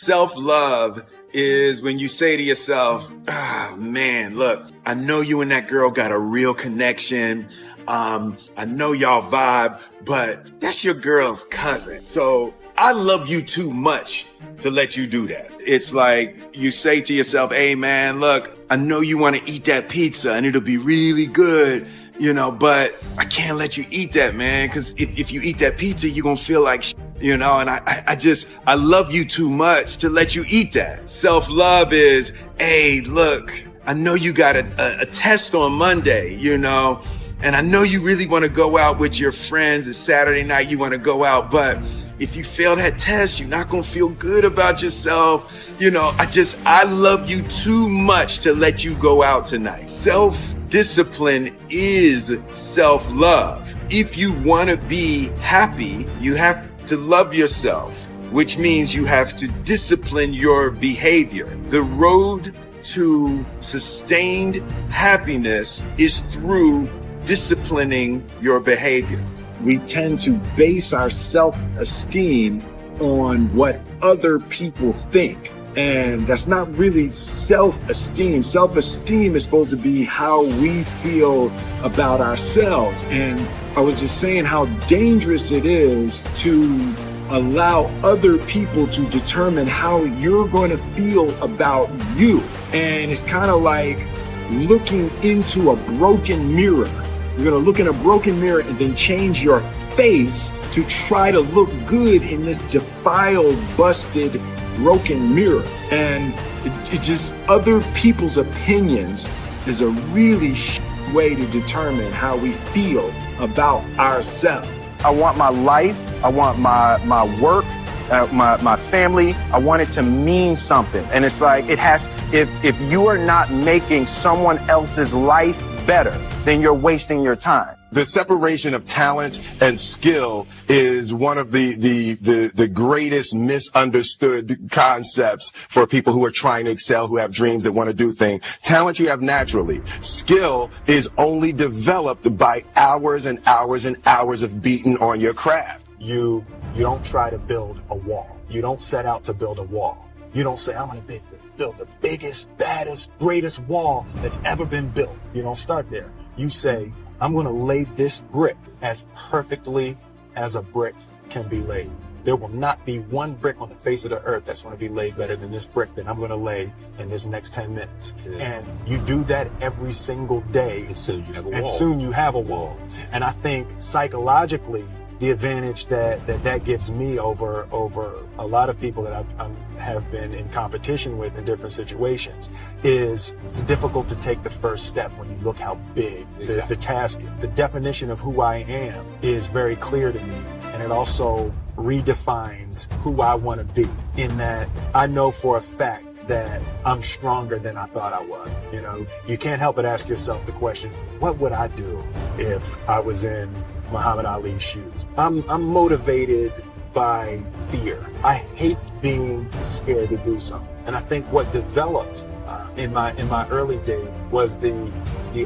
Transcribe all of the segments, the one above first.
Self-love is when you say to yourself, ah, man, look, I know you and that girl got a real connection. I know y'all vibe, but that's your girl's cousin. So I love you too much to let you do that. It's like you say to yourself, hey, man, look, I know you want to eat that pizza and it'll be really good, but I can't let you eat that, man, because if you eat that pizza, you're going to feel like and I love you too much to let you eat that. Self-love is, hey, look, I know you got a test on Monday, and I know you really want to go out with your friends. It's Saturday night, you want to go out, but if you fail that test, you're not going to feel good about yourself. I love you too much to let you go out tonight. Self-discipline is self-love. If you want to be happy, you have to love yourself, which means you have to discipline your behavior. The road to sustained happiness is through disciplining your behavior. We tend to base our self-esteem on what other people think. And that's not really self-esteem. Self-esteem is supposed to be how we feel about ourselves. And I was just saying how dangerous it is to allow other people to determine how you're going to feel about you. And it's kind of like looking into a broken mirror. You're going to look in a broken mirror and then change your face to try to look good in this defiled, busted, broken mirror. And it just, other people's opinions is a really way to determine how we feel about ourselves. I want my life, I want my work, my family, I want it to mean something. And it's like, if you are not making someone else's life better, then you're wasting your time. The separation of talent and skill is one of the greatest misunderstood concepts for people who are trying to excel, who have dreams, that want to do things. Talent you have naturally. Skill is only developed by hours and hours and hours of beating on your craft. You don't try to build a wall. You don't set out to build a wall. You don't say, I'm going to build the biggest, baddest, greatest wall that's ever been built. You don't start there. You say, I'm going to lay this brick as perfectly as a brick can be laid. There will not be one brick on the face of the earth that's going to be laid better than this brick that I'm going to lay in this next 10 minutes. Yeah. And you do that every single day. And soon you have a wall. And I think psychologically, the advantage that gives me over a lot of people that I have been in competition with in different situations is it's difficult to take the first step when you look how big the task is. The definition of who I am is very clear to me, and it also redefines who I want to be, in that I know for a fact that I'm stronger than I thought I was. You can't help but ask yourself the question, what would I do if I was in Muhammad Ali's shoes? I'm motivated by fear. I hate being scared to do something. And I think what developed in my early days was the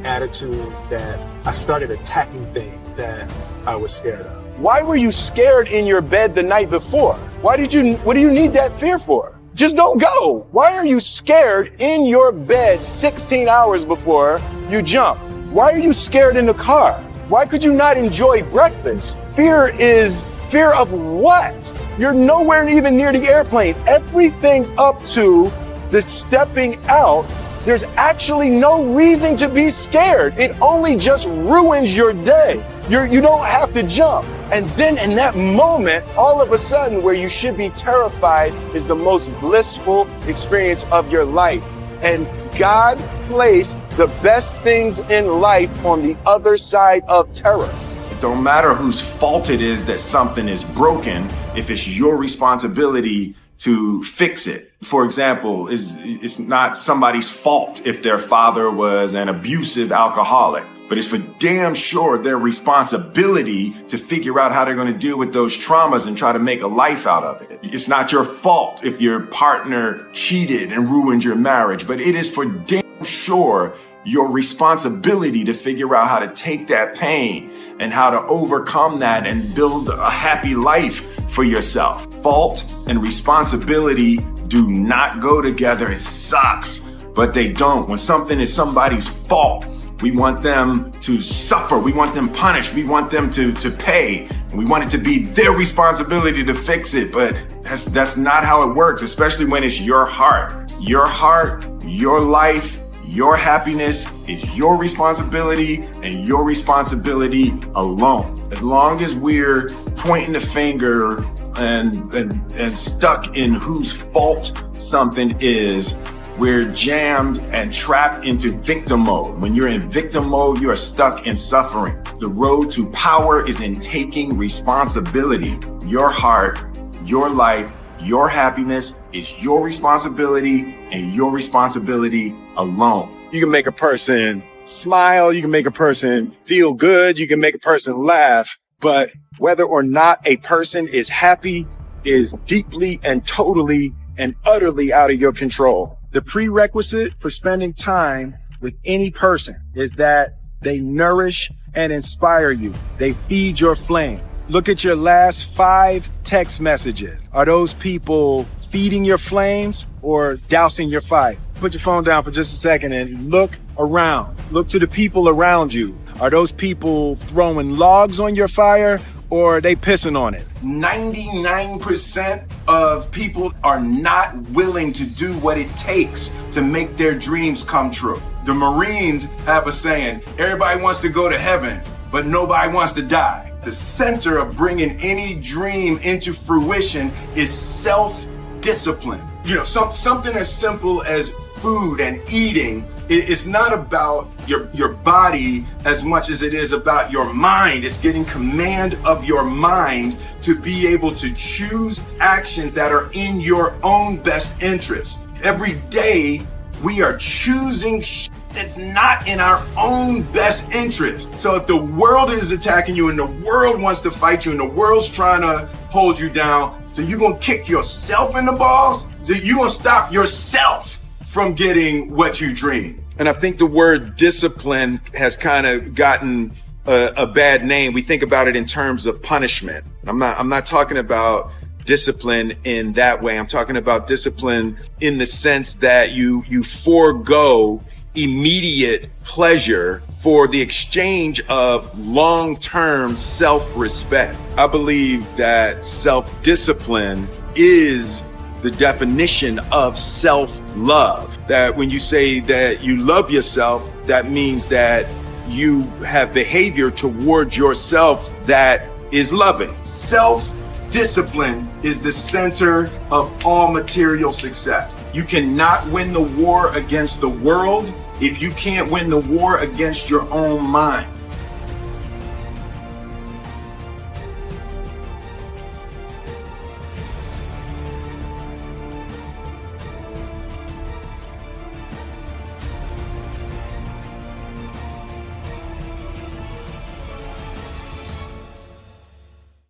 attitude that I started attacking things that I was scared of. Why were you scared in your bed the night before? What do you need that fear for? Just don't go. Why are you scared in your bed 16 hours before you jump? Why are you scared in the car? Why could you not enjoy breakfast? Fear is fear of what? You're nowhere even near the airplane. Everything's up to the stepping out. There's actually no reason to be scared. It only just ruins your day. You don't have to jump. And then in that moment, all of a sudden, where you should be terrified is the most blissful experience of your life. And God placed the best things in life on the other side of terror. It don't matter whose fault it is that something is broken, if it's your responsibility to fix it. For example, it's not somebody's fault if their father was an abusive alcoholic, but it's for damn sure their responsibility to figure out how they're going to deal with those traumas and try to make a life out of it. It's not your fault if your partner cheated and ruined your marriage, but it is for damn sure your responsibility to figure out how to take that pain and how to overcome that and build a happy life for yourself. Fault and responsibility do not go together. It sucks, but they don't. When something is somebody's fault, we want them to suffer. We want them punished. We want them to pay. And we want it to be their responsibility to fix it. But that's not how it works, especially when it's your heart. Your heart, your life, your happiness is your responsibility and your responsibility alone. As long as we're pointing the finger and stuck in whose fault something is, we're jammed and trapped into victim mode. When you're in victim mode, you are stuck in suffering. The road to power is in taking responsibility. Your heart, your life, your happiness is your responsibility and your responsibility alone. You can make a person smile. You can make a person feel good. You can make a person laugh. But whether or not a person is happy is deeply and totally and utterly out of your control. The prerequisite for spending time with any person is that they nourish and inspire you. They feed your flame. Look at your last 5 text messages. Are those people feeding your flames or dousing your fire? Put your phone down for just a second and look around. Look to the people around you. Are those people throwing logs on your fire or are they pissing on it? 99% of people are not willing to do what it takes to make their dreams come true. The Marines have a saying, everybody wants to go to heaven, but nobody wants to die. The center of bringing any dream into fruition is self-discipline. You know, something as simple as food and eating. It's not about your body as much as it is about your mind. It's getting command of your mind to be able to choose actions that are in your own best interest. Every day, we are choosing that's not in our own best interest. So if the world is attacking you and the world wants to fight you and the world's trying to hold you down, so you're gonna kick yourself in the balls? So you're gonna stop yourself from getting what you dream. And I think the word discipline has kind of gotten a bad name. We think about it in terms of punishment. I'm not talking about discipline in that way. I'm talking about discipline in the sense that you forego immediate pleasure for the exchange of long-term self-respect. I believe that self-discipline is the definition of self-love. That when you say that you love yourself, that means that you have behavior towards yourself that is loving. Self-discipline is the center of all material success. You cannot win the war against the world if you can't win the war against your own mind.